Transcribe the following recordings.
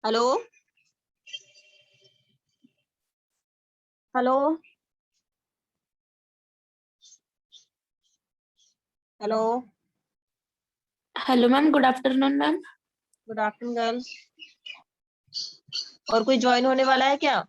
Hello hello hello. Hello ma'am, good afternoon ma'am. Good afternoon girls. और कोई join होने वाला है क्या?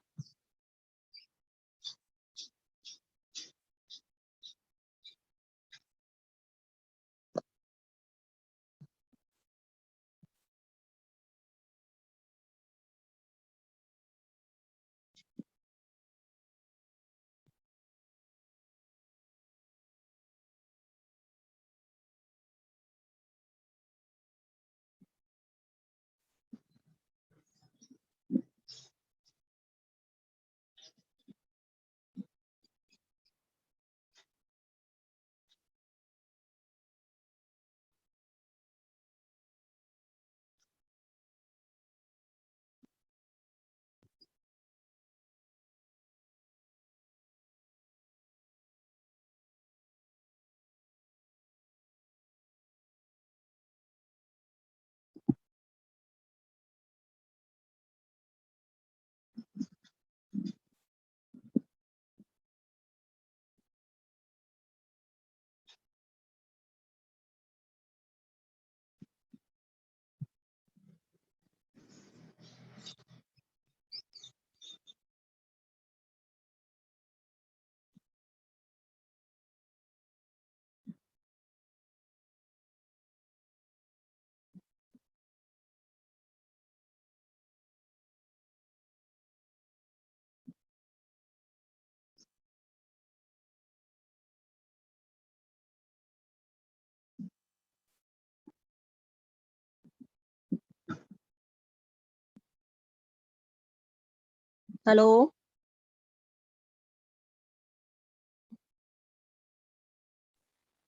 Hello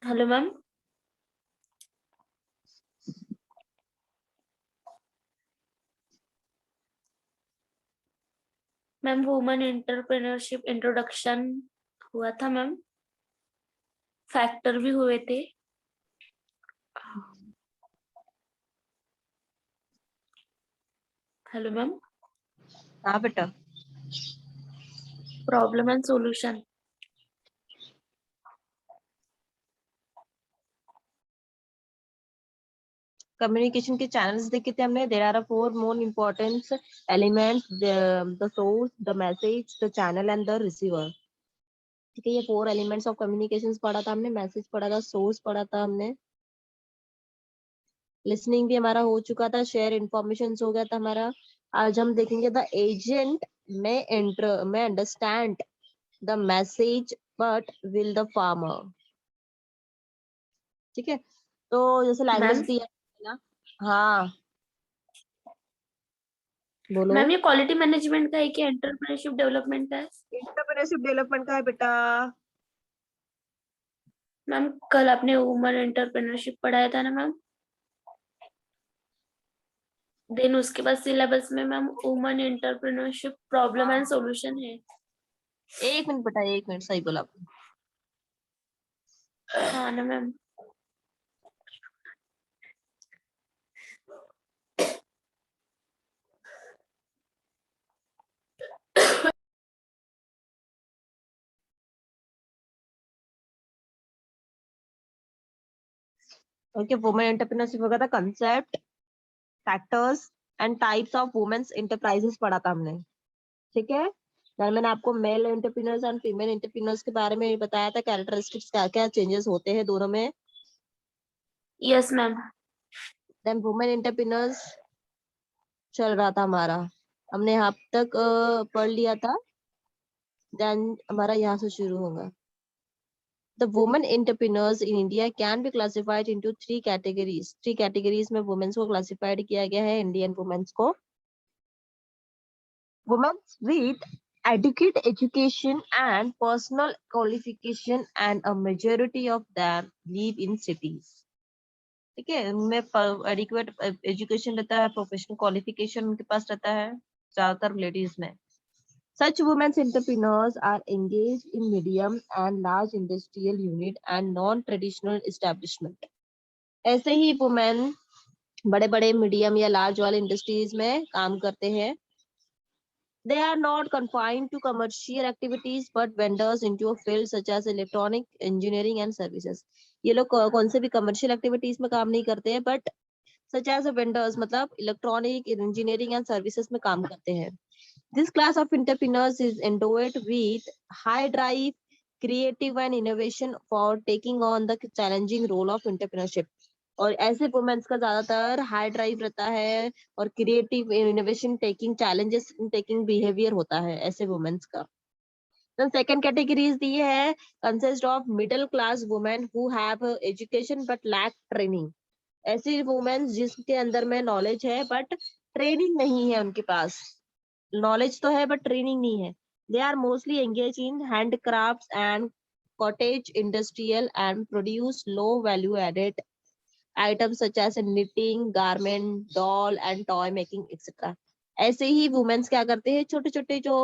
hello ma'am. Ma'am, women entrepreneurship introduction हुआ था मैम, फैक्टर भी हुए थे। Hello ma'am. हाँ बेटा। Problem and solution. कम्युनिकेशन के चैनल्स देखे थे हमने। There are four more important elements, the source, the message, the channel and the receiver. ठीक है, ये फोर एलिमेंट्स ऑफ कम्युनिकेशंस पढ़ा था हमने। मैसेज पढ़ा था, सोर्स पढ़ा था हमने, लिसनिंग भी हमारा हो चुका था, शेयर इन्फॉर्मेशन हो गया था हमारा। आज हम देखेंगे द एजेंट में understand the message but will the farmer. ठीक है, तो जैसे लैंग्वेज मैम, दिया है ना। हाँ बोलो। मैम ये क्वालिटी मैनेजमेंट का है कि एंटरप्रेन्योरशिप डेवलपमेंट का है? एंटरप्रेन्योरशिप डेवलपमेंट का है बेटा। मैम, कल आपने वुमेन एंटरप्रेन्योरशिप पढ़ाया था ना मैम। देन उसके बाद सिलेबस में ma'am women entrepreneurship problem and solution है। एक मिनट बेटा, एक मिनट, सही बोला आपने। हाँ ना मैम। ओके, वुमेन एंटरप्रेन्योरशिप होगा था concept, factors and types of women's enterprises पढ़ा था हमने। ठीक है, then मैंने आपको male entrepreneurs and female entrepreneurs के बारे में बताया था, कैरेक्टरिस्टिक्स क्या क्या चेंजेस होते हैं दोनों में। Yes ma'am. Then women entrepreneurs चल रहा था हमारा, हमने यहाँ तक पढ़ लिया था। देन हमारा यहाँ से शुरू होगा। The women entrepreneurs in India can be classified into three categories. Three categories में women को classified किया गया है, Indian women को। Women with adequate education and personal qualification, and a majority of them live in cities. ठीक है, उनमें adequate education रहता है, प्रोफेशनल क्वालिफिकेशन उनके पास रहता है, ज्यादातर लेडीज में। Such women entrepreneurs are engaged in medium and large industrial unit and non-traditional establishment. ऐसे ही वुमेन बड़े बड़े मीडियम या लार्ज वाले इंडस्ट्रीज में काम करते हैं. They are not confined to commercial activities but vendors into a field such as electronic engineering and services. ये लोग कौन से भी commercial activities में काम नहीं करते हैं, but such as a vendors मतलब electronic engineering and services में काम करते हैं. This class of entrepreneurs is endowed with high drive, creative and innovation for taking on the challenging role of entrepreneurship. और ऐसे वुमेन्स का ज्यादातर हाई ड्राइव रहता है और creative innovation taking challenges taking behaviour होता है ऐसे वुमेन्स का. Then second categories दी है consist of middle class women who have education but lack training. ऐसी वुमेन्स जिसके अंदर में नॉलेज है बट ट्रेनिंग नहीं है उनके पास. नॉलेज तो है बट ट्रेनिंग नहीं है. They are mostly engage in handicrafts and cottage industrial and produce low value added items such as knitting, garment, doll and toy making etc. ऐसे ही वुमेन्स क्या करते हैं, छोटे छोटे जो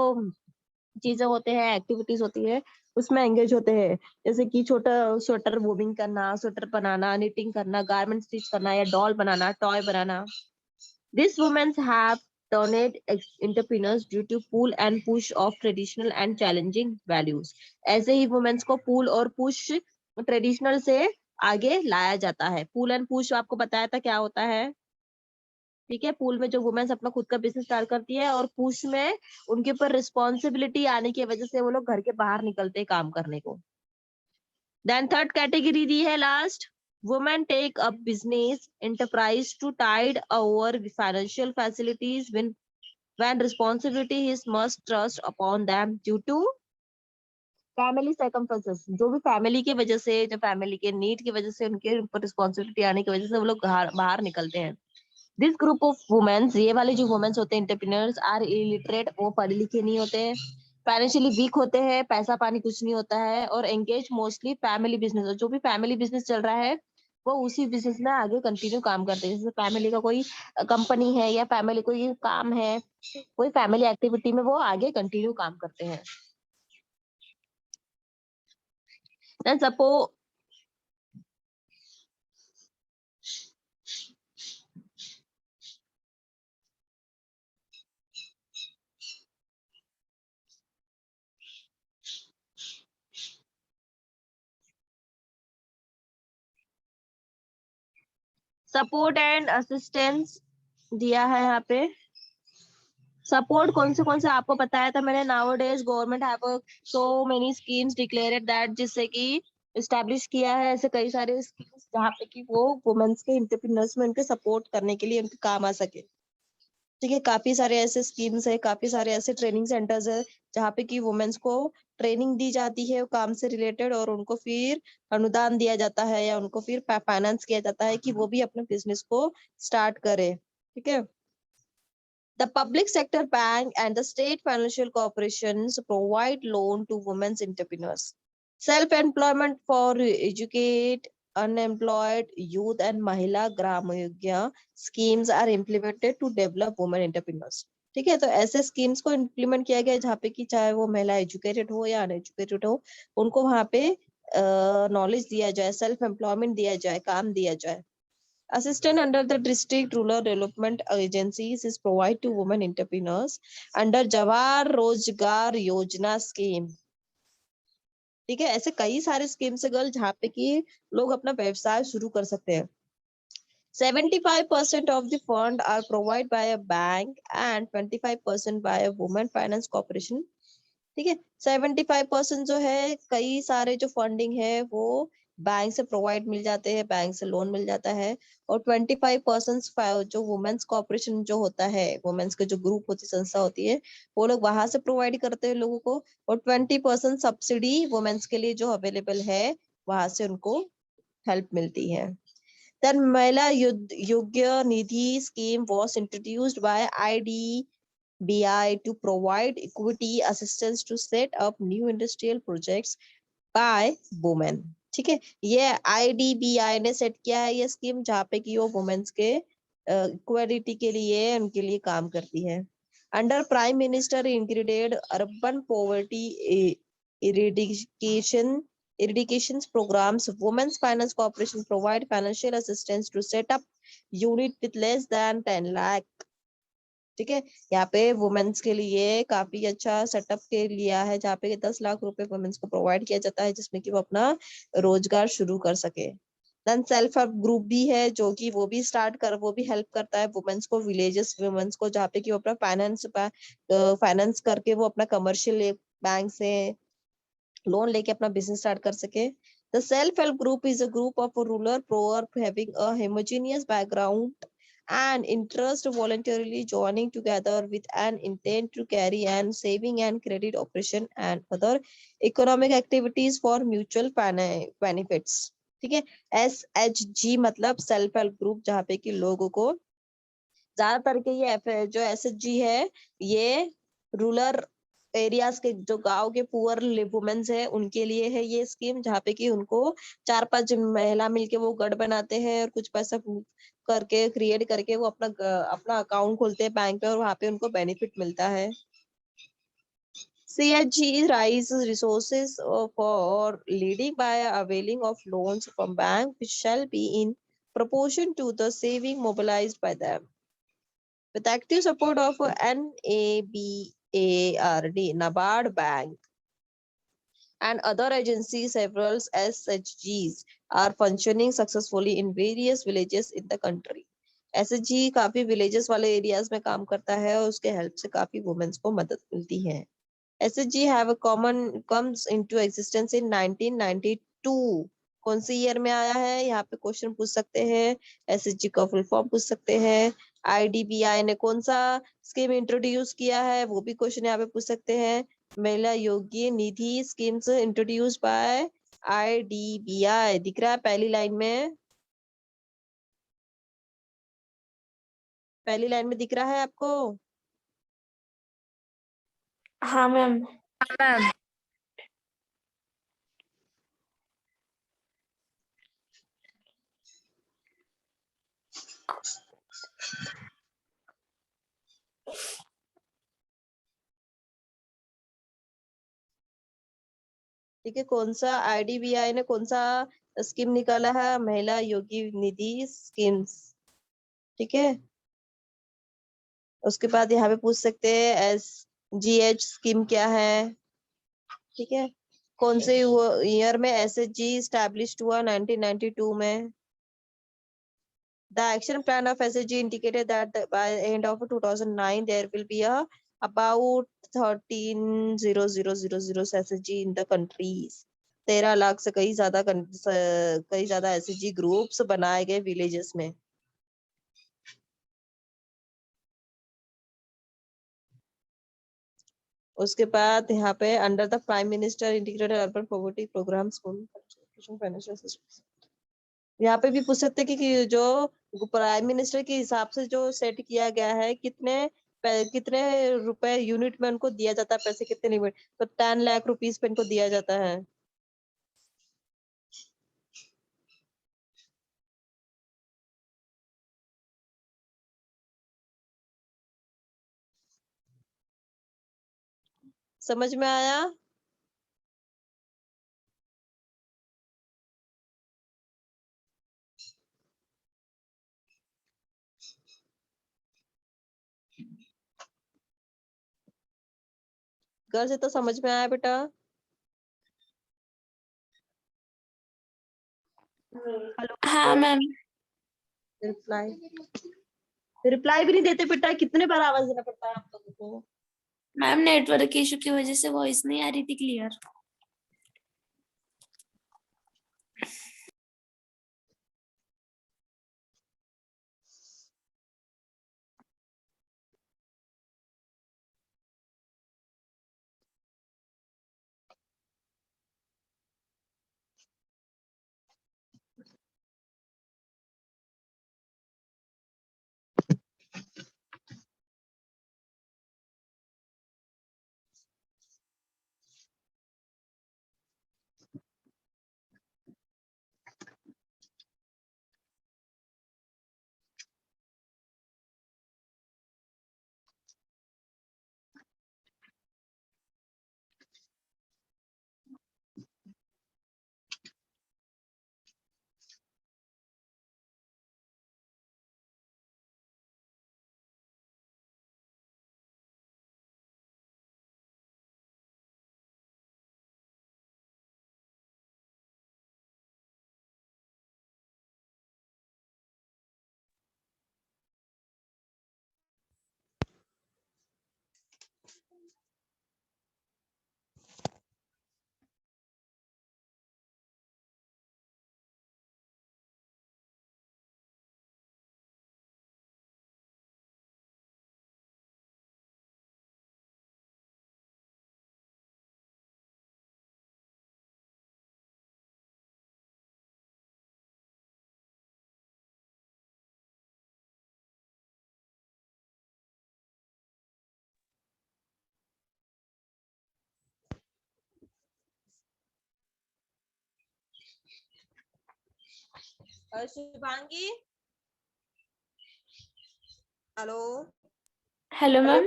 चीजें होते हैं, एक्टिविटीज होती है, उसमें एंगेज होते हैं. जैसे कि छोटा स्वेटर वूविंग करना, स्वेटर बनाना, निटिंग करना, गारमेंट स्टिच करना या doll banana, toy banana. These women have turned entrepreneurs due to pull and push of traditional and challenging values. ऐसे ही वुमेन्स को पुल और पुश ट्रेडिशनल से आगे लाया जाता है. पुल एंड पुश आपको बताया था क्या होता है. ठीक है, पुल में जो वुमेन्स अपना खुद का बिजनेस स्टार्ट करती है और पुश में उनके ऊपर रिस्पॉन्सिबिलिटी आने की वजह से वो लोग घर के बाहर निकलते हैं काम करने को. देन थर्ड कैटेगरी दी है last. Women take up business enterprise to tide over financial facilities when responsibility is must trust upon them due to family circumstances. जो भी फैमिली की वजह से, जो फैमिली के नीड की वजह से उनके ऊपर रिस्पॉन्सिबिलिटी आने की वजह से वो लोग बाहर निकलते हैं. दिस ग्रुप ऑफ वुमेन्स, ये वाले जो वुमेन्स होते हैं एंटरप्रेन्योर्स, आर इलिटरेट, वो पढ़े लिखे नहीं होते हैं, फाइनेंशियली वीक होते हैं, पैसा पानी कुछ नहीं होता है और एंगेज मोस्टली फैमिली बिजनेस. जो भी फैमिली बिजनेस चल रहा है वो उसी बिजनेस में आगे कंटिन्यू काम करते हैं. जैसे फैमिली का कोई कंपनी है या फैमिली कोई काम है, कोई फैमिली एक्टिविटी में वो आगे कंटिन्यू काम करते हैं. सपोज सपोर्ट एंड असिस्टेंस दिया है यहाँ पे. सपोर्ट कौन से आपको बताया था मैंने. Now days government have so many schemes declared that, जिससे कि एस्टैब्लिश किया है ऐसे कई सारे स्कीम्स जहाँ पे कि वो वुमेन्स के एंटरप्रेन्योर्स में उनके सपोर्ट करने के लिए उनके काम आ सके. ठीक है, काफी सारे ऐसे स्कीम्स है, काफी सारे ऐसे ट्रेनिंग सेंटर्स है जहाँ पे कि वुमेन्स को ट्रेनिंग दी जाती है काम से रिलेटेड और उनको फिर अनुदान दिया जाता है या उनको फिर फाइनेंस किया जाता है कि वो भी अपने बिजनेस को स्टार्ट करे. ठीक है. The public sector bank and the state financial corporations provide loan to women's entrepreneurs. Self-employment for educate, unemployed youth and Mahila Gram Yogya schemes are implemented to develop women entrepreneurs. ठीक है, तो ऐसे schemes को implement किया गया है जहाँ पे कि चाहे वो महिला एजुकेटेड हो या अनएजुकेटेड हो, उनको वहाँ पे नॉलेज दिया जाए, सेल्फ एम्प्लॉयमेंट दिया जाए, काम दिया जाए. Assistance under the district rural development agencies is provided to women entrepreneurs under Jawar Rozgar Yojana scheme. ठीक है, ऐसे कई सारे स्कीम्स है गर्ल जहाँ पे कि लोग अपना व्यवसाय शुरू कर सकते हैं. 75% of the fund are provided by a bank and 25% by a women finance corporation. ठीक है, 75% जो है कई सारे जो फंडिंग है वो बैंक से प्रोवाइड मिल जाते हैं, बैंक से लोन मिल जाता है और 25% जो वुमेन्स कॉर्पोरेशन जो होता है, वुमेन्स के जो ग्रुप होती संस्था होती है, वो लोग वहां से प्रोवाइड करते हैं लोगों को और 20% सब्सिडी वुमेन्स के लिए जो अवेलेबल है वहां से उनको हेल्प मिलती है. Then महिला योग्य निधि scheme was introduced by IDBI to provide equity assistance to set up new industrial projects by women. ठीक है, ये IDBI ने सेट किया है ये स्कीम जहाँ पे कि वो वुमेन्स के इक्वालिटी के लिए उनके लिए काम करती है. Under prime minister integrated urban poverty eradication eradication programs. Women's Finance Corporation provide financial assistance to set up unit with less than 10 lakh. ठीक है, यहाँ पे वुमेन्स के लिए काफी अच्छा सेटअप के लिया है, जहाँ पे 10 लाख रुपए वुमेन्स को प्रोवाइड किया जाता है, जिसमें कि वो अपना रोजगार शुरू कर सके। देन सेल्फ हेल्प ग्रुप भी है, जो कि वो भी हेल्प करता है वुमेन्स को, विलेजेस वुमेन्स को, जहाँ पे कि वो अपना फाइनेंस करके वो अपना कमर्शियल बैंक से लोन लेके अपना बिजनेस स्टार्ट कर सके। The self help group is a group of rural poor having a homogeneous background and interest voluntarily joining together with an intent to carry an saving and credit operation and other economic activities for mutual benefits। ठीक है, SHG मतलब self help group, जहाँ पे कि लोगों को ज्यादातर के ये जो SHG है ये रूरल एरियाज के, जो गांव के पुअर वुमेन्स है उनके लिए है ये स्कीम, जहाँ पे कि उनको 4-5 महिला मिलके वो गढ़ बनाते हैं और कुछ पैसा करके क्रिएट करके वो अपना अकाउंट खोलते हैं बैंक पे, और वहां पे उनको बेनिफिट मिलता है। CHG raises resources for leading by availing of loans from bank, which shall be in proportion to the saving mobilized by them. With active support of NABARD, NABARD Bank, and other agencies, several SHGs are functioning successfully in various villages in the country. SHG काफी villages वाले areas में काम करता है और उसके help से काफी women को मदद मिलती है। SHG have a comes into existence in 1992। कौन सी ईयर में आया है, यहाँ पे क्वेश्चन पूछ सकते हैं। SHG का फुल फॉर्म पूछ सकते हैं। IDBI ने कौन सा स्कीम इंट्रोड्यूस किया है, वो भी क्वेश्चन यहाँ पे पूछ सकते हैं। महिला योग्य निधि स्कीम्स इंट्रोड्यूस बाय IDBI, दिख रहा है पहली लाइन में, पहली लाइन में दिख रहा है आपको? हाँ मैम। ठीक है, कौन सा IDBI ने कौन सा स्कीम निकाला है? महिला योगी निधि स्कीम्स। ठीक है, उसके बाद यहाँ पे पूछ सकते हैं SGH स्कीम क्या है। ठीक है, कौन से ईयर में SHG स्टैब्लिश्ड हुआ? 1992 में। The action plan of SHG indicated that by the end of 2009 there will be about 13,000 SHG in the countries। 13 lakh से कई ज्यादा SHG ग्रुप्स बनाए गए विलेजेस में। उसके बाद यहाँ पे under the prime minister integrated urban poverty programme यहाँ पे भी पूछ सकते हैं कि जो प्राइम मिनिस्टर के हिसाब से जो सेट किया गया है, कितने रुपए यूनिट में उनको दिया जाता है, पैसे कितने यूनिट, तो 10 लाख रुपीस पे इनको दिया जाता है। समझ में आया? घर से तो समझ में आया बेटा? हेलो, हाँ मैम। रिप्लाई रिप्लाई भी नहीं देते बेटा, कितने बार आवाज देना पड़ता है आप लोगों को? मैम नेटवर्क इशू की वजह से वॉइस नहीं आ रही थी clear. Shubhangi, hello hello ma'am.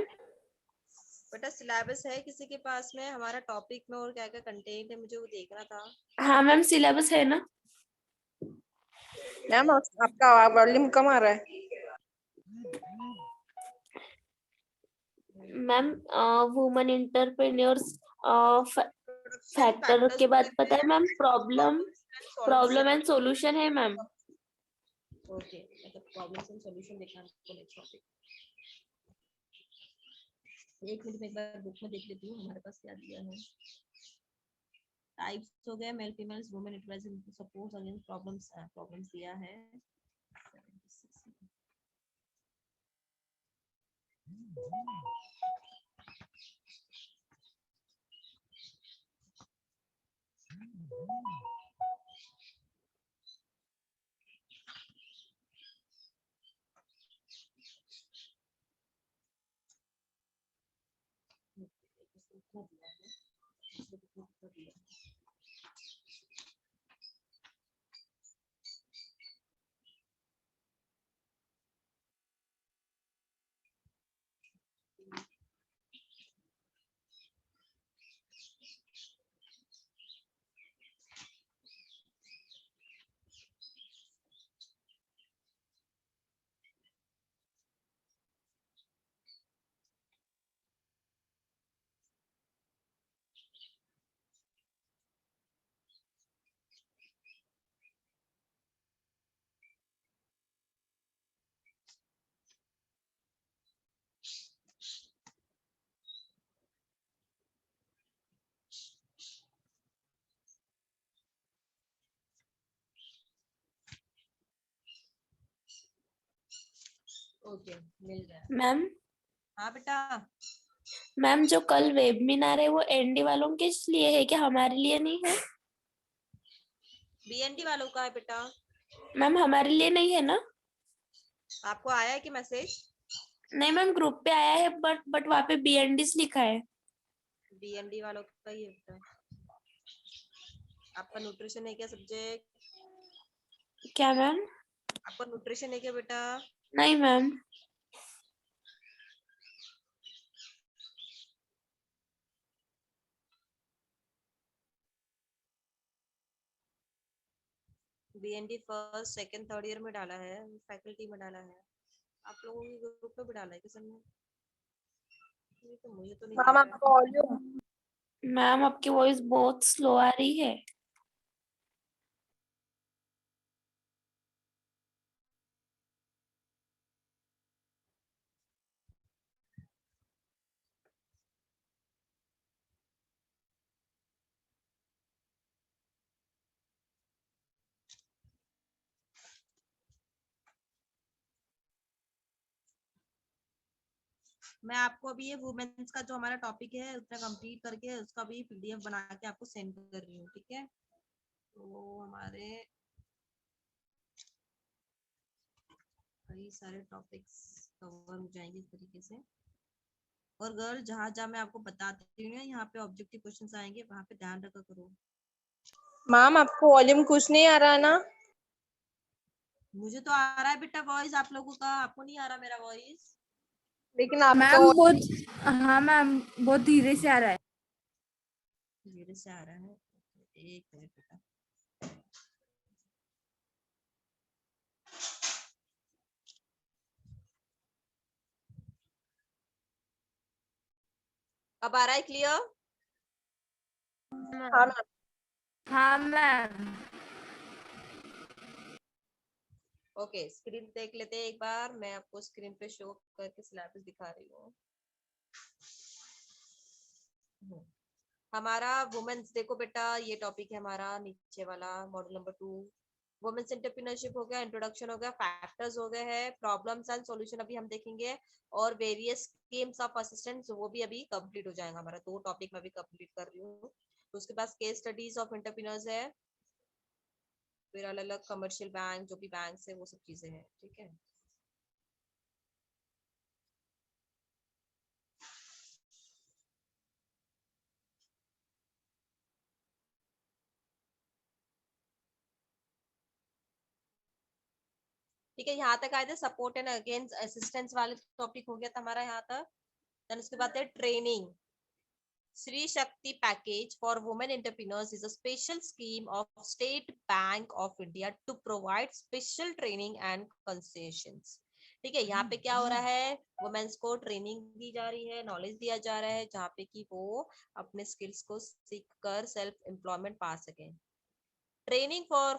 बेटा, सिलेबस है किसी के पास में हमारा टॉपिक में और क्या क्या कंटेंट है, मुझे वो देखना था। हाँ मैम, सिलेबस है ना। मैम आपका वॉल्यूम कम आ रहा है। Ma'am women entrepreneurs production factor के बाद पता है ma'am, problem and solution. Solution है मैम। ओके, मतलब प्रॉब्लम्स एंड सॉल्यूशन देखना है आपको नेक्स्ट टॉपिक। एक मिनट में एक बार बुक में देख लेती हूँ हमारे पास क्या दिया है। टाइप्स हो गए, mail females women represent support against problems दिया है। ओके, मिल गया। मैम हाँ बेटा, मैम जो कल वेबिनार है वो एनडी वालों के लिए है क्या, हमारे लिए नहीं है? बीएनडी वालों का है बेटा। मैम हमारे लिए नहीं है ना? आपको आया है कि मैसेज? नहीं मैम, ग्रुप पे आया है बट वहाँ पे बीएनडीस लिखा है। बीएनडी वालों का ही है बेटा। आपका न्यूट्रिशन है क्या सब्जेक्ट? क्या मैम? आपका न्यूट्रिशन है क्या बेटा? नहीं ma'am. BND first second third year में डाला है, फैकल्टी में डाला है। आप लोगों की ग्रुप में भी डाला है किसी ने? ये तो मुझे तो नहीं मैम दिख रहा आपका है। वॉल्यूम मैम आपकी वॉइस बहुत स्लो आ रही है। मैं आपको अभी ये वुमेन्स का जो हमारा टॉपिक है उसका कंप्लीट करके उसका भी पीडीएफ बना के आपको सेंड कर रही हूँ, ठीक है? तो हमारे कई सारे टॉपिक्स कवर हो जाएंगे इस तरीके से। और गर्ल, जहाँ जहाँ मैं आपको बताती हूँ यहाँ पे ऑब्जेक्टिव क्वेश्चंस आएंगे, वहाँ पे ध्यान रखा करो। मैम आपको वॉल्यूम कुछ नहीं आ रहा ना? मुझे तो आ रहा है बेटा वॉइस आप लोगों का, आपको नहीं आ रहा मेरा वॉइस? लेकिन आपका मैम बहुत, हाँ मैम बहुत धीरे से आ रहा है। धीरे से आ रहा है, एक मिनट बेटा। अब आ रहा है क्लियर? हाँ मैम। हाँ मैम। ओके, स्क्रीन देख लेते हैं एक बार। मैं आपको स्क्रीन पे शो करके सिलेबस दिखा रही हूँ। हमारा वुमेन्स, देखो बेटा ये टॉपिक है हमारा नीचे वाला, मॉड्यूल नंबर 2। वुमेन्स एंटरप्रेन्योरशिप हो गया, इंट्रोडक्शन हो गया, फैक्टर्स हो गए हैं, प्रॉब्लम्स एंड सॉल्यूशन अभी हम देखेंगे, और वेरियस स्कीम्स ऑफ असिस्टेंस वो भी अभी कंप्लीट हो जाएगा। हमारा 2 टॉपिक मैं भी कंप्लीट कर रही हूँ। तो उसके पास केस स्टडीज ऑफ एंटरप्रेन्योर्स है, फिर अलग अलग कमर्शियल बैंक जो भी बैंक है वो सब चीजें हैं, ठीक है? ठीक है, यहाँ तक आए थे सपोर्ट एंड अगेंस्ट असिस्टेंस वाले टॉपिक हो गया था हमारा यहाँ तक। देन उसके बाद है training. Sri Shakti Package for Women Entrepreneurs is a special scheme of State Bank of India to provide special training and concessions. ठीक है, यहाँ पे क्या हो रहा है, वुमेन्स को ट्रेनिंग दी जा रही है, नॉलेज दिया जा रहा है, जहाँ पे कि वो अपने स्किल्स को सीख कर सेल्फ एम्प्लॉयमेंट पा सकें। Training for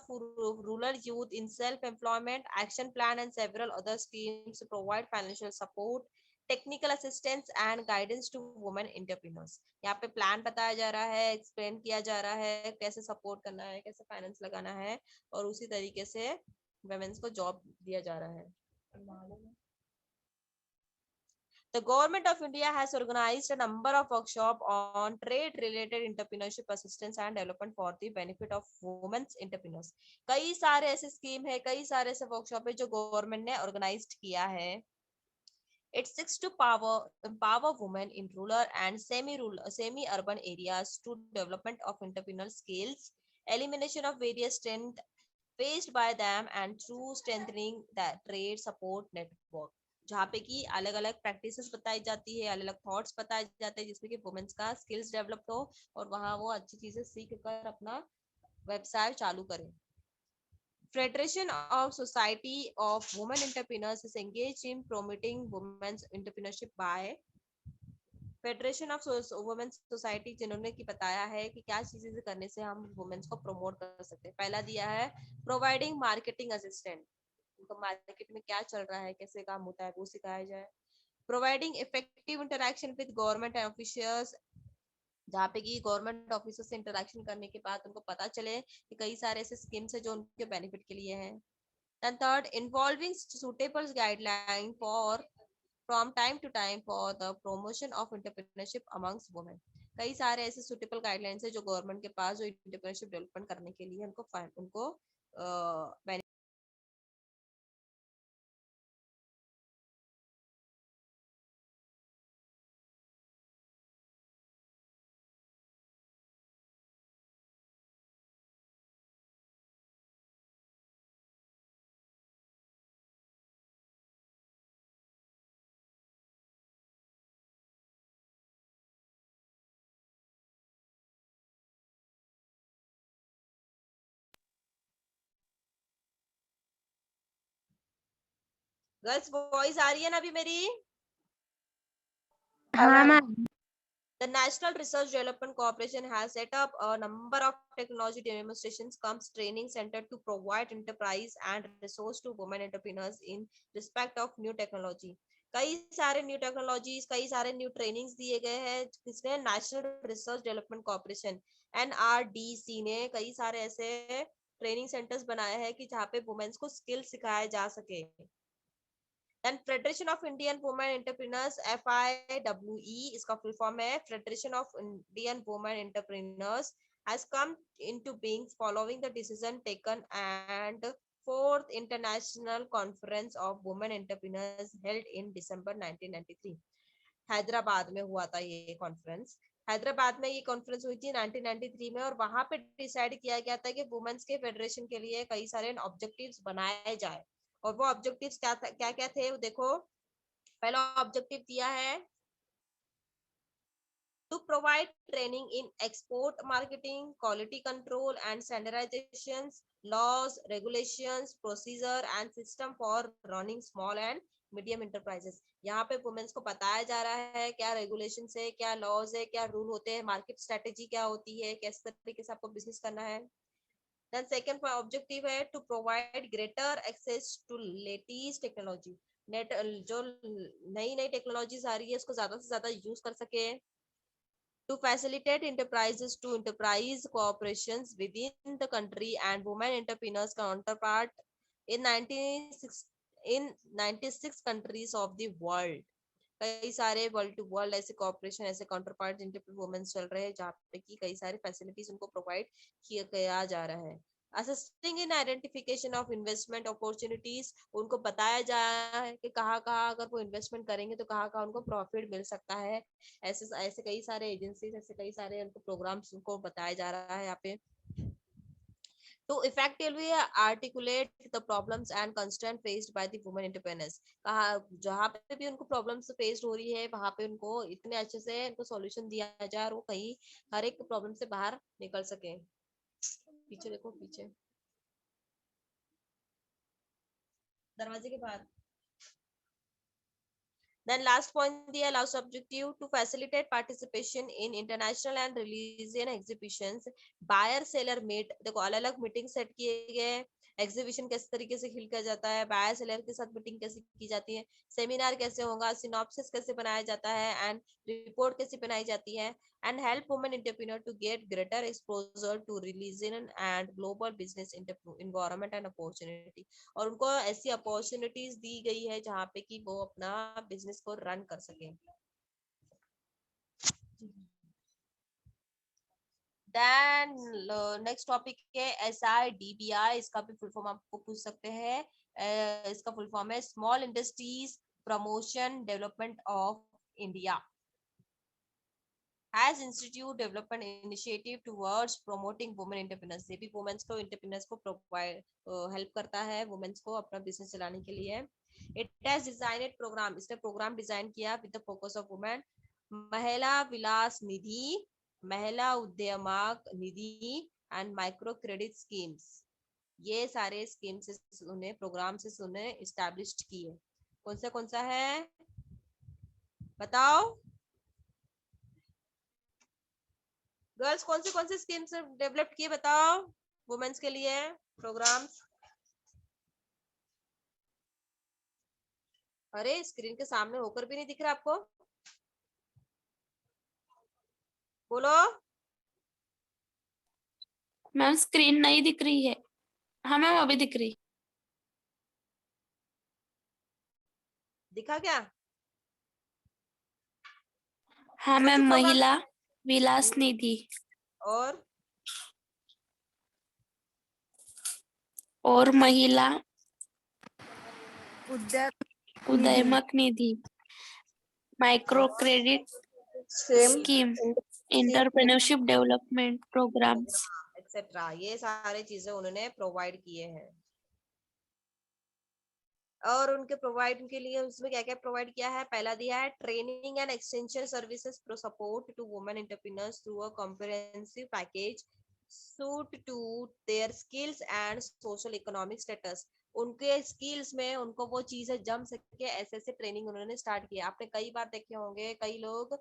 rural youth in self-employment, action plan and several other schemes to provide financial support, technical assistance and guidance to women entrepreneurs. यहाँ पे प्लान बताया जा रहा है, एक्सप्लेन किया जा रहा है कैसे सपोर्ट करना है, कैसे फाइनेंस लगाना है, और उसी तरीके से वुमेन्स को जॉब दिया जा रहा है। The Government of India has organized a number of workshops on trade-related entrepreneurship assistance and development for the benefit of women's entrepreneurs. कई सारे ऐसे स्कीम है, कई सारे ऐसे वर्कशॉप है जो गवर्नमेंट ने ऑर्गेनाइज किया है। It seeks to empower women in rural and semi-urban areas to development of entrepreneurial skills, elimination of various strengths faced by them, and through strengthening the trade support network. जहाँ पे कि अलग अलग practices बताई जाती है, अलग अलग थॉट्स बताए जाते हैं, जिसमें कि वुमेन्स का स्किल्स डेवलप हो और वहाँ वो अच्छी चीजें सीख कर अपना व्यवसाय चालू करें। Federation of Society of Women Entrepreneurs is engaged in promoting women's entrepreneurship by federation of women society, जिन्होंने की बताया है कि क्या चीजें करने से हम वुमेन्स को प्रमोट कर सकते हैं। पहला दिया है प्रोवाइडिंग मार्केटिंग असिस्टेंट, उनको मार्केट में क्या चल रहा है, कैसे काम होता है वो सिखाया जाए। Providing effective interaction with government officials, जहाँ पे कि गवर्नमेंट ऑफिसर से इंटरेक्शन करने के बाद उनको पता चले कि कई सारे ऐसे स्कीम्स है जो उनके बेनिफिट के लिए हैं। Then third, involving suitable guideline from time to time for the promotion of entrepreneurship amongst women. कई सारे ऐसे suitable guidelines है जो गवर्नमेंट के पास जो entrepreneurship डेवलपमेंट करने के लिए उनको गर्ल्स वॉइस आ रही है ना अभी मेरी? हाँ ma'am. The National Research Development Corporation has set up a number of technology demonstrations comes training center to provide enterprise and resource to women entrepreneurs in respect of new technology. कई सारे new technologies, कई सारे new trainings दिए गए हैं, जिसने national research development corporation NRDC ने कई सारे ऐसे ट्रेनिंग सेंटर्स बनाए हैं कि जहाँ पे वुमेन्स को स्किल सिखाए जा सके। Then Federation of Indian Women Entrepreneurs, FIWE, इसका full form है Federation of Indian Women Entrepreneurs, has come into being following the decision taken and fourth international conference of women entrepreneurs held in December 1993. Hyderabad में हुआ था ये conference. Hyderabad में ये conference हुई थी 1993 में, और वहां पे डिसाइड किया गया था कि वुमेन्स के फेडरेशन के लिए कई सारे ऑब्जेक्टिव्स बनाए जाए। और वो ऑब्जेक्टिव्स क्या क्या थे वो देखो। पहला ऑब्जेक्टिव दिया है to provide training in export marketing, quality control and standardizations, laws, regulations, procedure and system for running small and medium enterprises. यहाँ पे वुमेन्स को बताया जा रहा है क्या रेगुलेशन है, क्या लॉज है, क्या रूल होते हैं, मार्केट स्ट्रेटेजी क्या होती है, किस तरीके से आपको बिजनेस करना है। देन सेकंड ऑब्जेक्टिव है to provide greater access to latest technology, net जो नई नई टेक्नोलॉजीज आ रही है उसको ज्यादा से ज्यादा यूज कर सके। To facilitate enterprises to enterprise cooperations within the country and women entrepreneurs counterpart in 96 countries of the world. कई सारे वर्ल्ड टू वर्ल्ड ऐसे कॉर्पोरेशन, ऐसे काउंटर पार्ट जिन पे वुमेन्स चल रहे हैं, जहाँ पे की कई सारी फैसिलिटीज उनको प्रोवाइड किया जा रहा है। Assisting in identification of investment opportunities, उनको बताया जा रहा है कि कहाँ कहाँ अगर वो इन्वेस्टमेंट करेंगे तो कहाँ कहाँ उनको प्रॉफिट मिल सकता है। ऐसे ऐसे कई सारे एजेंसीज, ऐसे कई सारे उनको प्रोग्राम्स उनको बताया जा रहा है यहाँ पे। to effectively articulate the problems and constraint faced by the women entrepreneurs. कहा जहाँ पे भी उनको प्रॉब्लम्स फेस हो रही है वहां पे उनको इतने अच्छे से उनको सॉल्यूशन दिया जाए और वो कहीं हर एक प्रॉब्लम से बाहर निकल सके। पीछे देखो, पीछे दरवाजे के बाहर। Then last point दिया, last objective to facilitate participation in international and religion exhibitions, buyer seller meet। देखो अलग अलग मीटिंग सेट किए गए, एग्जीबिशन किस तरीके से हिल कर जाता है, बायर सेलर के साथ मीटिंग कैसे की जाती है, सेमिनार कैसे होगा, सिनॉप्सिस कैसे बनाया जाता है एंड रिपोर्ट कैसे बनाई जाती है, and help women entrepreneur to get greater exposure to religion and global business environment and opportunity। और उनको ऐसी अपॉर्चुनिटीज दी गई है जहाँ पे कि वो अपना बिजनेस को रन कर सके। देन नेक्स्ट टॉपिक है SIDBI। इसका भी फुल फॉर्म आपको पूछ सकते हैं। इसका फुल फॉर्म है small industries promotion development of India. Has institute development initiative towards promoting women entrepreneurs। ये भी वुमेन्स को एंटरप्रेन्योर्स को प्रोवाइड हेल्प करता है वुमेन्स को अपना बिजनेस चलाने के लिए। It has designed program। इसने प्रोग्राम डिजाइन किया with the focus of women। महिला विलास निधि, महिला उद्यमक निधि एंड माइक्रो क्रेडिट स्कीम्स। ये सारे स्कीम से उन्हें प्रोग्राम से उन्हें एस्टैब्लिश्ड किए। कौन सा है बताओ गर्ल्स, कौन से स्कीम्स डेवलप किए बताओ वुमेन्स के लिए प्रोग्राम्स। अरे स्क्रीन के सामने होकर भी नहीं दिख रहा आपको, बोलो। मैम स्क्रीन नहीं दिख रही है। हाँ मैम अभी दिख रही। दिखा क्या? हाँ कौन से मैम, प्रोग्राम महिला विलास निधि और महिला उद्यमक निधि, micro credit scheme, entrepreneurship development programs etcetera, ये सारे चीजें उन्होंने प्रोवाइड किए हैं। और उनके प्रोवाइड के लिए उसमें क्या क्या प्रोवाइड किया है? पहला दिया है training and extension services pro support to women entrepreneurs through a comprehensive package suit to their skills and social economic status. उनके स्किल्स में उनको वो चीजें जम सके ऐसे ऐसे ट्रेनिंग उन्होंने स्टार्ट किया। आपने कई बार देखे होंगे कई लोग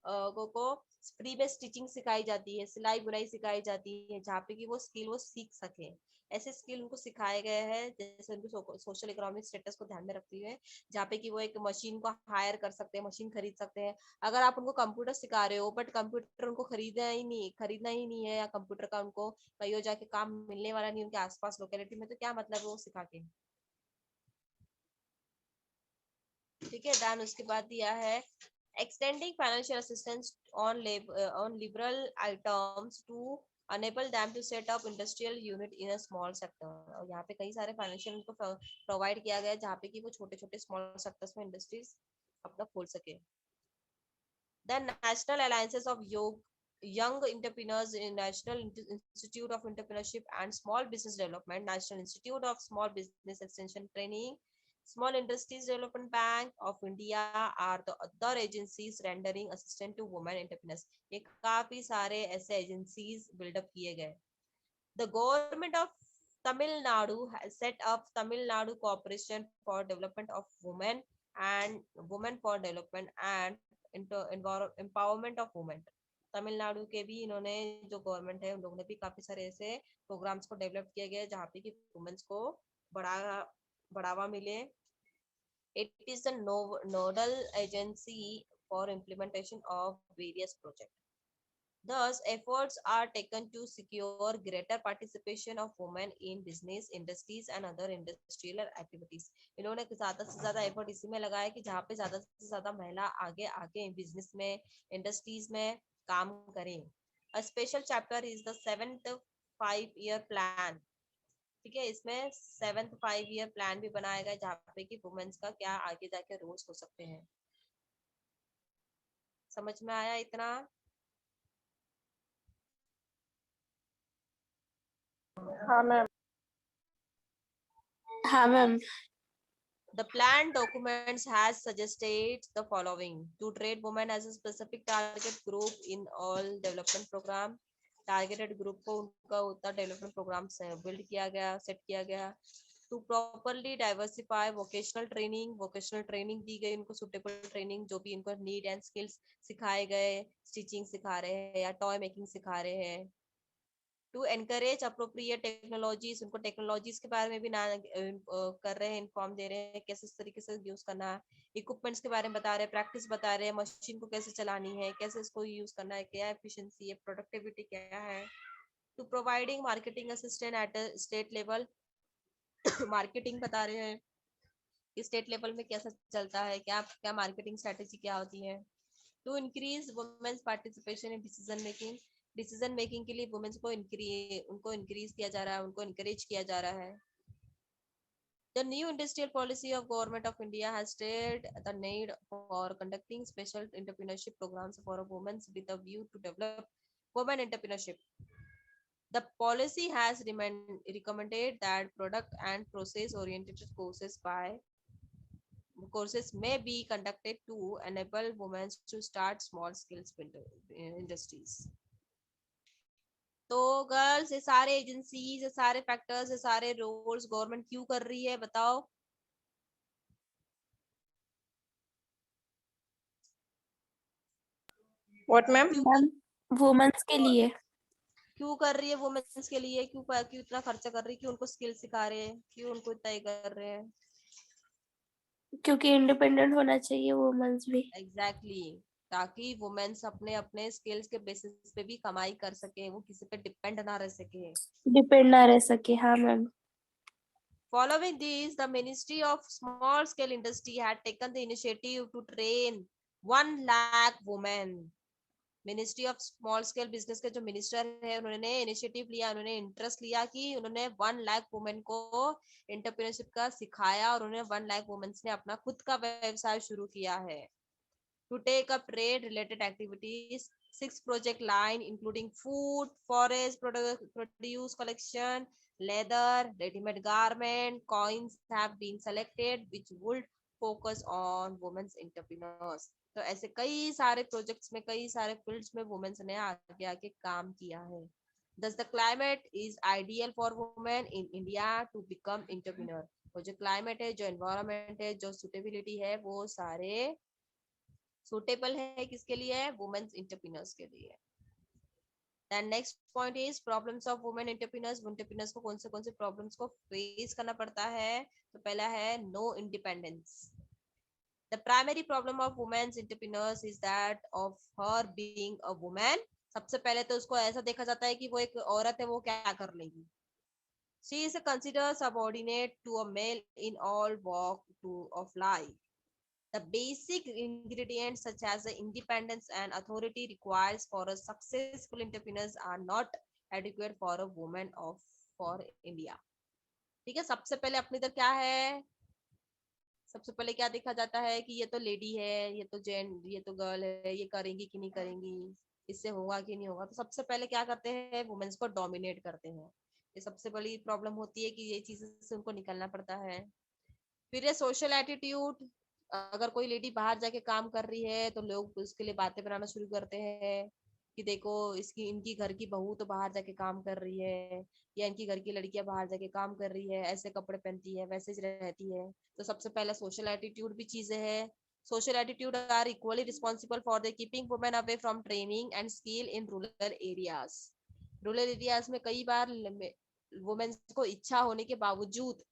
को फ्री में स्टिचिंग सिखाई जाती है, सिलाई बुनाई सिखाई जाती है जहाँ पे कि वो स्किल वो सीख सके। ऐसे स्किल उनको सिखाए गए हैं जैसे उनको सोशल इकोनॉमिक स्टेटस को ध्यान में रखते हुए, जहाँ पे कि वो एक मशीन को हायर कर सकते हैं, मशीन खरीद सकते हैं। अगर आप उनको कंप्यूटर सिखा रहे हो बट कंप्यूटर उनको खरीदना ही नहीं है, या कंप्यूटर का उनको कहीं जाके काम मिलने वाला नहीं उनके आसपास लोकेलिटी में, तो क्या मतलब है वो सिखा के? ठीक है। देन उसके बाद दिया है extending financial assistance on liberal items to enable them to set up industrial unit in a small sector। और यहाँ पे कई सारे फाइनेंशियल उनको प्रोवाइड किया गया है जहाँ पे कि वो छोटे छोटे स्मॉल सेक्टर्स में इंडस्ट्रीज अपना खोल सके। Then national alliances of young entrepreneurs in National Institute of Entrepreneurship and Small Business Development, National Institute of Small Business Extension Training, Small Industries Development Bank of India are the other agencies rendering assistance to women entrepreneurs। ये काफी सारे ऐसे agencies buildup किए गए। The government of Tamil Nadu has set up Tamil Nadu Corporation for Development of Women and Women for Development and Empowerment of Women। Tamil Nadu के भी इन्होंने जो गवर्नमेंट है उन लोगों ने भी काफी सारे ऐसे प्रोग्राम्स को डेवलप किया गया जहाँ पे कि वुमेन्स को बढ़ावा मिले। It is the nodal agency for implementation of various projects. Thus, efforts are taken to secure greater participation of women in business, industries and other industrial activities। इन्होंने ज़्यादा से ज़्यादा एफर्ट इसी में लगाया कि जहाँ पे ज़्यादा से ज़्यादा महिला आगे आके बिजनेस में, इंडस्ट्रीज में काम करें। A special chapter is the 7th 5-year plan। ठीक है, इसमें 7th 5-year प्लान भी बनाया गया जहाँ पे कि वुमेन्स का क्या आगे जाके रोल्स हो सकते हैं। समझ में आया इतना? हाँ मैम। हाँ ma'am. The plan documents has suggested the following: to treat women as a specific target group in all development program. Targeted group को उनका उतना development program से build किया गया, set किया गया. To properly diversify vocational training दी गई उनको, suitable training जो भी इनको need and skills सिखाए गए, stitching सिखा रहे हैं या toy making सिखा रहे हैं. टू एनकरेज अप्रोप्रिएट टेक्नोलॉजीज, उनको टेक्नोलॉजीज के बारे में भी ना कर रहे हैं, इन्फॉर्म दे रहे हैं कैसे इस तरीके से यूज करना है. इक्विपमेंट्स के बारे में बता रहे हैं, प्रैक्टिस बता रहे हैं, मशीन को कैसे चलानी है, कैसे इसको यूज करना है, क्या एफिशिएंसी है, प्रोडक्टिविटी क्या है. To providing marketing assistant at state level, marketing बता रहे हैं कि स्टेट लेवल में कैसा चलता है, क्या क्या मार्केटिंग स्ट्रेटेजी क्या होती है. To increase women's participation in decision making के लिए वुमेन्स को उनको इंक्रीज किया जा रहा है, उनको इनकरेज किया जा रहा है. The new industrial policy of Government of India has stated the need for conducting special entrepreneurship programs for women with a view to develop women entrepreneurship. The policy has recommended that product and process oriented courses may be conducted to enable women to start small scale industries. तो girls, ये सारे agencies, ये सारे factors, ये सारे roles government क्यों कर रही है, बताओ. What ma'am? मैम वुमेन्स के लिए. क्यों कर रही है वुमेन्स के लिए, क्यों इतना खर्चा कर रही है, क्यों उनको स्किल सिखा रहे हैं, क्यों उनको इतना कर रहे हैं. क्योंकि इंडिपेंडेंट होना चाहिए वुमेन्स भी. एग्जैक्टली, ताकि वुमेन्स अपने अपने स्किल्स के बेसिस पे भी कमाई कर सके, वो किसी पे डिपेंड ना रह सके. डिपेंड ना रह सके. हाँ ma'am. Following this, the Ministry of Small Scale Industry had taken the initiative to train 1 lakh women. Ministry of small scale business के जो मिनिस्टर है, उन्होंने इनिशिएटिव लिया, उन्होंने इंटरेस्ट लिया कि उन्होंने 1 लाख वुमेन को एंटरप्रेन्योरशिप का सिखाया, और उन्होंने 1 लाख वुमेन्स ने अपना खुद का व्यवसाय शुरू किया है. To take up trade related activities, 6 project line including food, forest produce collection, leather, ready-made garment, coins have been selected which would focus on women's entrepreneurs. तो ऐसे कई सारे प्रोजेक्ट्स में, कई सारे फील्ड्स में वुमेन्स ने आगे आके काम किया है. Thus the climate is ideal for women in India to become entrepreneur. वो जो क्लाइमेट है, जो एनवायरनमेंट है, जो सुटेबिलिटी है, वो सारे सुटेबल है किसके लिए है, वुमेन्स एंटरप्रेन्योर्स के लिए. Then next point is problems of women entrepreneurs. Entrepreneurs को कौन से प्रॉब्लम्स को फेस करना पड़ता है. तो पहला है no independence. The primary problem of women's entrepreneurs is that of her being a woman. सबसे पहले तो उसको ऐसा देखा जाता है कि वो एक औरत है, वो क्या कर लेगी. She is considered subordinate to a male in all walk of life. The basic ingredients such as the independence and authority required for a successful entrepreneurs are not adequate for a woman for India. ठीक है, सबसे पहले अपने इधर क्या है, सबसे पहले क्या देखा जाता है कि ये तो लेडी है, ये तो गर्ल है, ये करेंगी कि नहीं करेंगी, इससे होगा कि नहीं होगा. तो सबसे पहले क्या करते हैं, वुमेन्स को डोमिनेट करते हैं. ये सबसे बड़ी प्रॉब्लम होती है कि ये चीजें से उनको निकलना पड़ता है. फिर ये सोशल एटीट्यूड, अगर कोई लेडी बाहर जाके काम कर रही है तो लोग उसके लिए बातें बनाना शुरू करते हैं कि देखो इनकी घर की बहू तो बाहर जाके काम कर रही है, या इनकी घर की लड़कियां बाहर जाके काम कर रही है, ऐसे कपड़े पहनती है, वैसे रहती है. तो सबसे पहला सोशल एटीट्यूड भी चीजें है. Social attitude are equally responsible for the keeping women away from training and skill in rural areas. Rural areas में कई बार वुमेन्स को इच्छा होने के बावजूद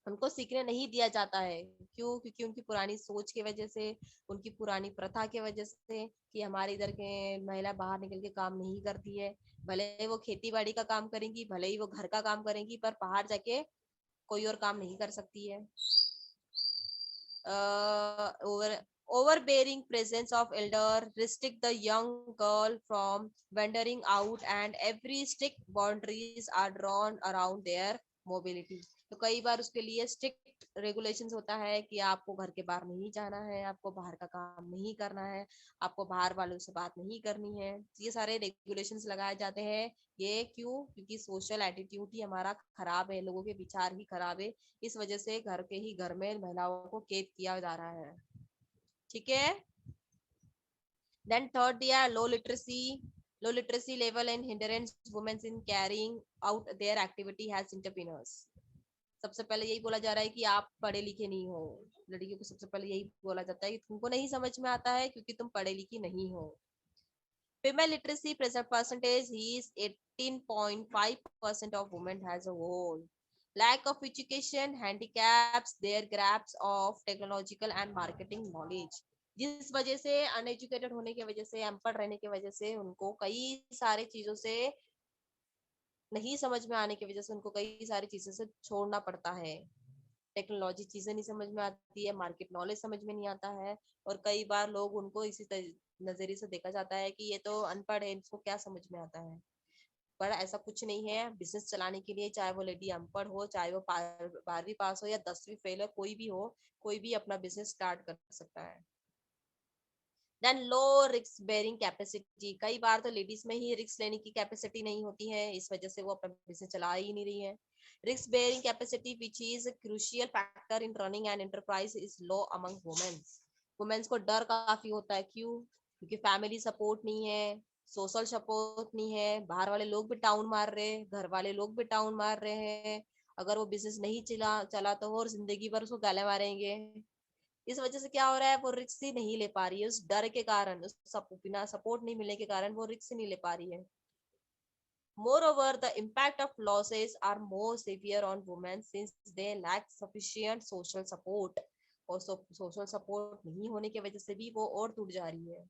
उनको सीखने नहीं दिया जाता है. क्यों? क्योंकि उनकी पुरानी सोच की वजह से, उनकी पुरानी प्रथा की वजह से कि हमारे इधर के महिला बाहर निकल के काम नहीं करती है. भले ही वो खेती बाड़ी का काम करेंगी, भले ही वो घर का काम करेंगी, पर बाहर जाके कोई और काम नहीं कर सकती है. Overbearing presence of elder restrict the young girl from venturing out, and every strict boundaries are drawn around their mobility. तो कई बार उसके लिए स्ट्रिक्ट रेगुलेशंस होता है कि आपको घर के बाहर नहीं जाना है, आपको बाहर का काम नहीं करना है, आपको बाहर वालों से बात नहीं करनी है। ये सारे रेगुलेशंस लगाए जाते हैं। ये क्यों? क्योंकि सोशल एटीट्यूड ही हमारा खराब है, लोगों के विचार ही खराब है, इस वजह से घर के ही घर में महिलाओं को कैद किया जा रहा है। ठीक है। देन थर्ड दिया लो literacy level and hindrance women in carrying out there activity has entrepreneurs. सबसे पहले यही बोला जा रहा है कि आप पढ़े लिखे नहीं हो। लड़कियों को सबसे पहले यही बोला जाता है कि तुमको नहीं समझ में आता है क्योंकि तुम पढ़े लिखी नहीं हो। Female literacy present percentage is 18.5% of women as a whole. Lack of education handicaps their grasp of technological and marketing knowledge. जिस वजह से अनएजुकेटेड होने की वजह से, अनपढ़ रहने की वजह से उनको कई सारे चीजों से नहीं समझ में आने की वजह से उनको कई सारी चीजों से छोड़ना पड़ता है। टेक्नोलॉजी चीजें नहीं समझ में आती है, मार्केट नॉलेज समझ में नहीं आता है, और कई बार लोग उनको इसी नजरिए से देखा जाता है कि ये तो अनपढ़ है, इसको क्या समझ में आता है। पर ऐसा कुछ नहीं है। बिजनेस चलाने के लिए चाहे वो लेडी अनपढ़ हो, चाहे वो 12वीं पास हो या 10वीं फेल हो, कोई भी हो, कोई भी अपना बिजनेस स्टार्ट कर सकता है। Then low risk bearing capacity. कई बार तो लेडीज में ही रिस्क लेने की कैपेसिटी नहीं होती है, इस वजह से वो अपना बिजनेस चला ही नहीं रही है। Risk bearing capacity which is crucial factor in running an enterprise is low among women's. Women's को डर काफी होता है। क्यों? क्योंकि फैमिली सपोर्ट नहीं है, सोशल सपोर्ट नहीं है, बाहर वाले लोग भी टाउन मार रहे हैं, घर वाले लोग भी टाउन मार रहे हैं। अगर वो बिजनेस नहीं चला तो और जिंदगी भर उसको गाले मारेंगे। इस वजह से क्या हो रहा है, वो रिस्क ही नहीं ले पा रही है, उस डर के कारण, उस बिना सपोर्ट नहीं मिलने के कारण वो रिस्क नहीं ले पा रही है। Moreover, the impact of losses are more severe on women since they lack sufficient social support. और सोशल सपोर्ट नहीं होने की वजह से भी वो और टूट जा रही है।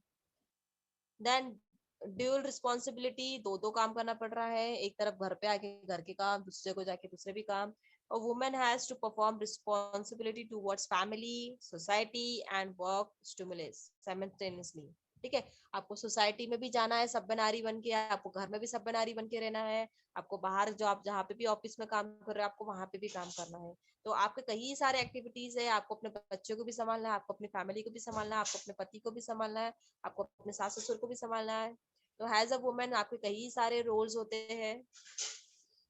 देन ड्यूल रिस्पॉन्सिबिलिटी, दो काम करना पड़ रहा है, एक तरफ घर पे आके घर के काम, दूसरे को जाके दूसरे भी काम। A woman has to perform responsibility towards family, society and work stimulus simultaneously. ठीक है, आपको सोसाइटी में भी जाना है सभ्य नारी बन के, आपको घर में भी सभ्य नारी बन के रहना है, आपको बाहर जो आप जहाँ पे भी ऑफिस में काम कर रहे हो आपको वहां पे भी काम करना है। तो आपके कई सारे एक्टिविटीज है, आपको अपने बच्चों को भी संभालना है, आपको अपनी फैमिली को भी संभालना है, आपको अपने पति को भी संभालना है, आपको अपने सास ससुर को भी संभालना है। तो एज अ वुमेन आपके कई सारे रोल्स होते हैं।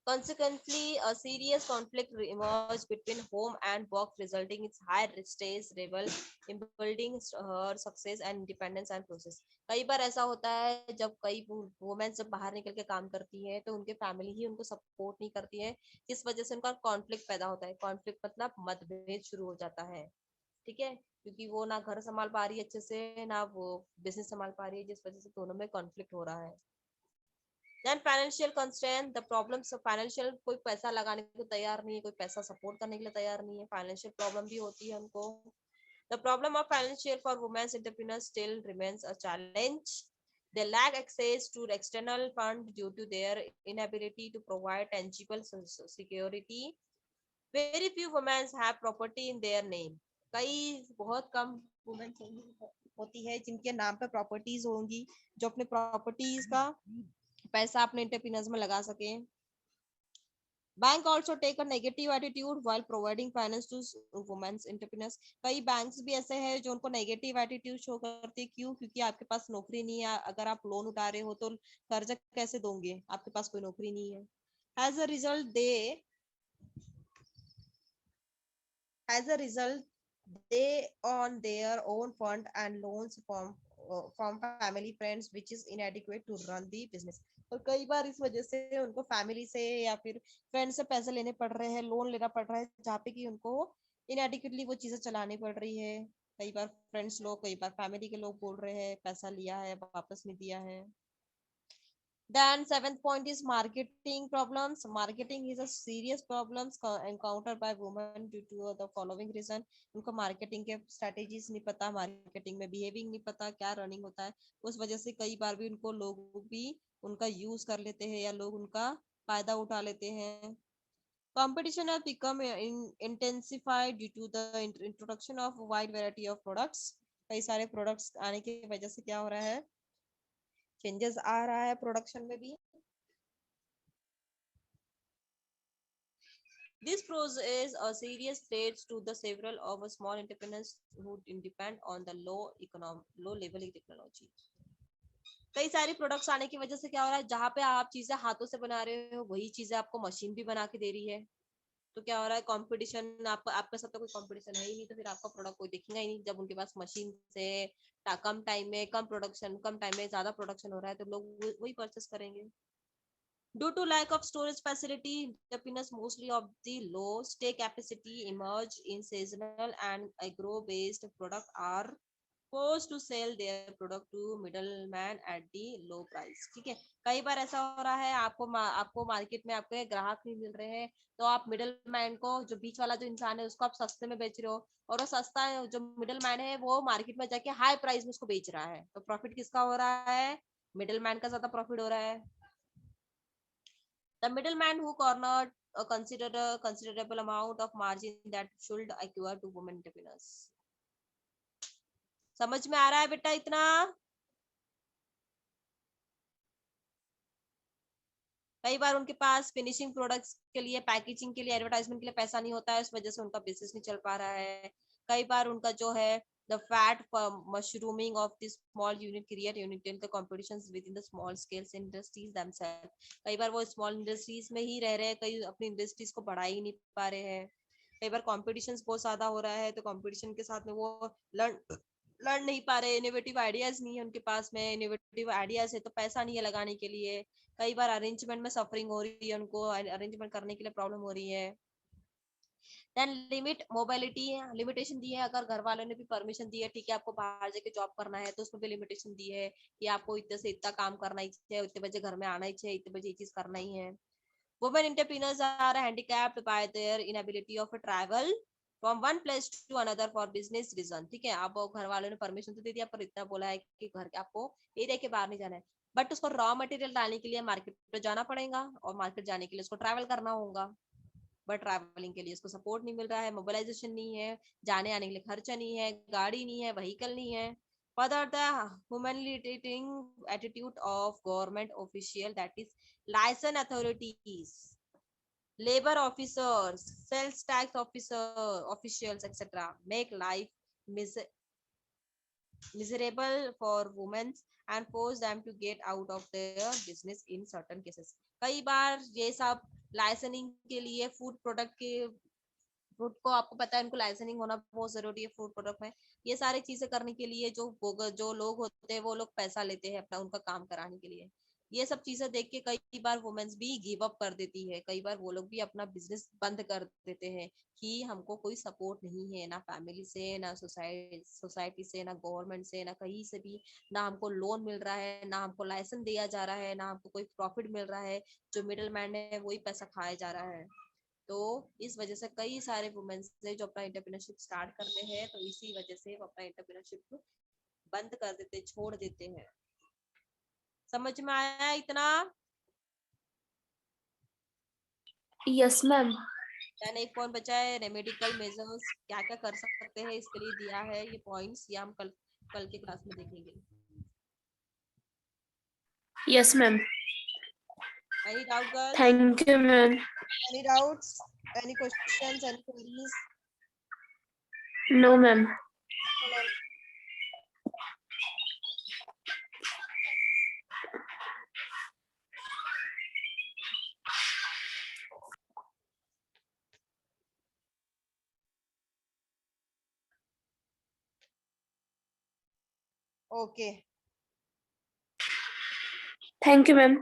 Consequently, a serious conflict emerged between home and work, resulting in high stress level in building her success and independence and process. कई बार ऐसा होता है जब कई वुमेन जब बाहर निकल के काम करती है तो उनके फैमिली ही उनको सपोर्ट नहीं करती है, जिस वजह से उनका कॉन्फ्लिक्ट पैदा होता है। कॉन्फ्लिक्ट मतलब मतभेद शुरू हो जाता है। ठीक है, क्योंकि वो ना घर संभाल पा रही है अच्छे से, ना वो बिजनेस संभाल पा रही है, जिस वजह से दोनों में कॉन्फ्लिक्ट हो रहा है। Then financial constraint, the problems of financial, कोई पैसा लगाने को तैयार नहीं है, कोई पैसा सपोर्ट करने के लिए तैयार नहीं है, फाइनेंशियल प्रॉब्लम भी होती है उनको। The problem of financial for women's entrepreneurs still remains a challenge. They lack access to external fund due to their inability to provide tangible security. Very few women have property in their name. कई बहुत कम women होती है जिनके नाम पे properties होंगी, जो अपने प्रॉपर्टीज का पैसा अपने एंटरप्रेन्योर्स में लगा सके। Bank also take a negative attitude while providing finance to women's entrepreneurs. कई बैंक्स भी ऐसे हैं जो उनको नेगेटिव एटीट्यूड शो करते हैं। क्यों? क्योंकि आपके पास नौकरी नहीं है, अगर आप लोन उठा रहे हो तो कर्जा कैसे दोगे, आपके पास कोई नौकरी नहीं है। As a result they on their own fund and loans from family friends which is inadequate to run the business. और कई बार इस वजह से उनको फैमिली से या फिर फ्रेंड से पैसे लेने पड़ रहे हैं, लोन लेना पड़ रहा है, जहाँ पे कि उनको इनएडिक्वेटली वो चीजें चलानी पड़ रही है। कई बार फ्रेंड्स लोग, कई बार फैमिली के लोग बोल रहे हैं पैसा लिया है वापस नहीं दिया है। Then seventh point is marketing problems. Marketing is a serious problems encountered by women due to the following reason. उनको marketing के strategies नहीं पता, marketing में behaving नहीं पता, क्या running होता है, उस वजह से कई बार भी उनको लोग भी उनका use कर लेते हैं या लोग उनका फायदा उठा लेते हैं। Competition has become intensified due to the introduction of a wide variety of products. कई सारे products आने की वजह से क्या हो रहा है, चेंजेस आ रहा है प्रोडक्शन में भी। This poses a serious threat to the several of small entrepreneurs who depend on the low level technology. कई सारी प्रोडक्ट्स आने की वजह से क्या हो रहा है, जहाँ पे आप चीजें हाथों से बना रहे हो वही चीजें आपको मशीन भी बना के दे रही है। तो क्या हो रहा है, कंपटीशन, आपके साथ तो कोई कंपटीशन है ही नहीं, तो फिर आपका प्रोडक्ट कोई देखेगा ही नहीं। जब उनके पास मशीन से कम टाइम में कम टाइम में ज्यादा प्रोडक्शन हो रहा है तो लोग वही परचेस करेंगे। Due to lack of storage facility, entrepreneurs mostly of the low stake capacity emerge in seasonal and agro-based product are forced to sell their product to middleman at the low price। ठीक है, कई बार ऐसा हो रहा है, आपको market में आपके ग्राहक नहीं मिल रहे हैं, तो आप मिडल मैन को, जो बीच वाला जो इंसान है, उसको आप सस्ते में बेच रहे हो, और वो सस्ता जो मिडल मैन है वो मार्केट में जाके हाई प्राइस में उसको बेच रहा है, तो प्रॉफिट किसका हो रहा है? मिडल मैन का ज्यादा प्रॉफिट हो रहा है। The middleman who cornered a considerable amount of margin that should accrue to women entrepreneurs। समझ में आ रहा है बेटा इतना? कई बार उनके पास फिनिशिंग प्रोडक्ट्स के लिए, पैकेजिंग के लिए, एडवर्टाइजमेंट के लिए पैसा नहीं होता है, इस वजह से उनका बिजनेस नहीं चल पा रहा है। कई बार उनका जो है the fat mushrooming of this small unit create unit the competitions within the small scale industries themselves। कई बार वो स्मॉल इंडस्ट्रीज में ही रह रहे हैं, कई अपनी इंडस्ट्रीज को बढ़ा ही नहीं पा रहे हैं। कई बार कॉम्पिटिशन बहुत ज्यादा हो रहा है, तो कॉम्पिटिशन के साथ में वो लड़ नहीं पा रहे, इनोवेटिव आइडियाज नहीं है उनके पास में, इनोवेटिव आइडियाज है तो पैसा नहीं है लगाने के लिए। कई बार अरेंजमेंट में सफरिंग हो रही है, उनको अरेंजमेंट करने के लिए प्रॉब्लम हो रही है। देन लिमिट मोबिलिटी, लिमिटेशन दी है, अगर घर वालों ने भी परमिशन दी है, ठीक है आपको बाहर जाके जॉब करना है, तो उसमें भी लिमिटेशन दी है कि आपको इतने से इतना काम करना ही चाहिए, इतने बजे घर में आना ही चाहिए, इतने बजे ये चीज करना ही है। Women entrepreneurs are handicapped by their inability of travel from one place to another for business reason. ठीक है, अब घर वालों ने परमिशन तो दे दिया, पर इतना बोला है कि घर के आपको एरिया के बाहर नहीं जाना है, बट उसको रॉ मटेरियल डालने के लिए मार्केट पे जाना पड़ेगा, और मार्केट जाने के लिए उसको ट्रैवल करना होगा, बट ट्रैवलिंग के लिए उसको सपोर्ट नहीं मिल रहा है, मोबिलाइजेशन नहीं है, जाने आने के लिए खर्चा नहीं है, गाड़ी नहीं है, व्हीकल नहीं है। Further the humiliating attitude of government official, that is license authorities, labor officers, sales tax officials, etc., make life miserable for women and force them to get out of their business in certain cases। कई बार ये सब licensing के लिए, food product के, food को आपको पता है उनको लाइसेंसिंग होना बहुत जरूरी है फूड प्रोडक्ट में, ये सारी चीजें करने के लिए जो लोग होते हैं वो लोग पैसा लेते हैं अपना उनका काम कराने के लिए। ये सब चीजें देख के कई बार वुमेन्स भी गिव अप कर देती है, कई बार वो लोग भी अपना बिजनेस बंद कर देते हैं कि हमको कोई सपोर्ट नहीं है, ना फैमिली से, ना सोसाइटी से, ना गवर्नमेंट से, ना कहीं से भी, ना हमको लोन मिल रहा है, ना हमको लाइसेंस दिया जा रहा है, ना हमको कोई प्रॉफिट मिल रहा है, जो मिडिल मैन है वही पैसा खाया जा रहा है। तो इस वजह से कई सारे वुमेन्स है जो अपना एंटरप्रेन्योरशिप स्टार्ट करते हैं, तो इसी वजह से वो अपना एंटरप्रेन्योरशिप बंद कर देते, छोड़ देते हैं। समझ में आया इतना? Yes ma'am. देन एक पॉइंट बचा है, रेमेडिकल मेजर्स, क्या क्या कर सकते हैं इसके लिए दिया है ये पॉइंट्स, ये हम कल के क्लास में देखेंगे। Yes ma'am. Any doubt girls? Thank you ma'am. Any doubts? Any questions? Any queries? No ma'am. Okay. Thank you ma'am.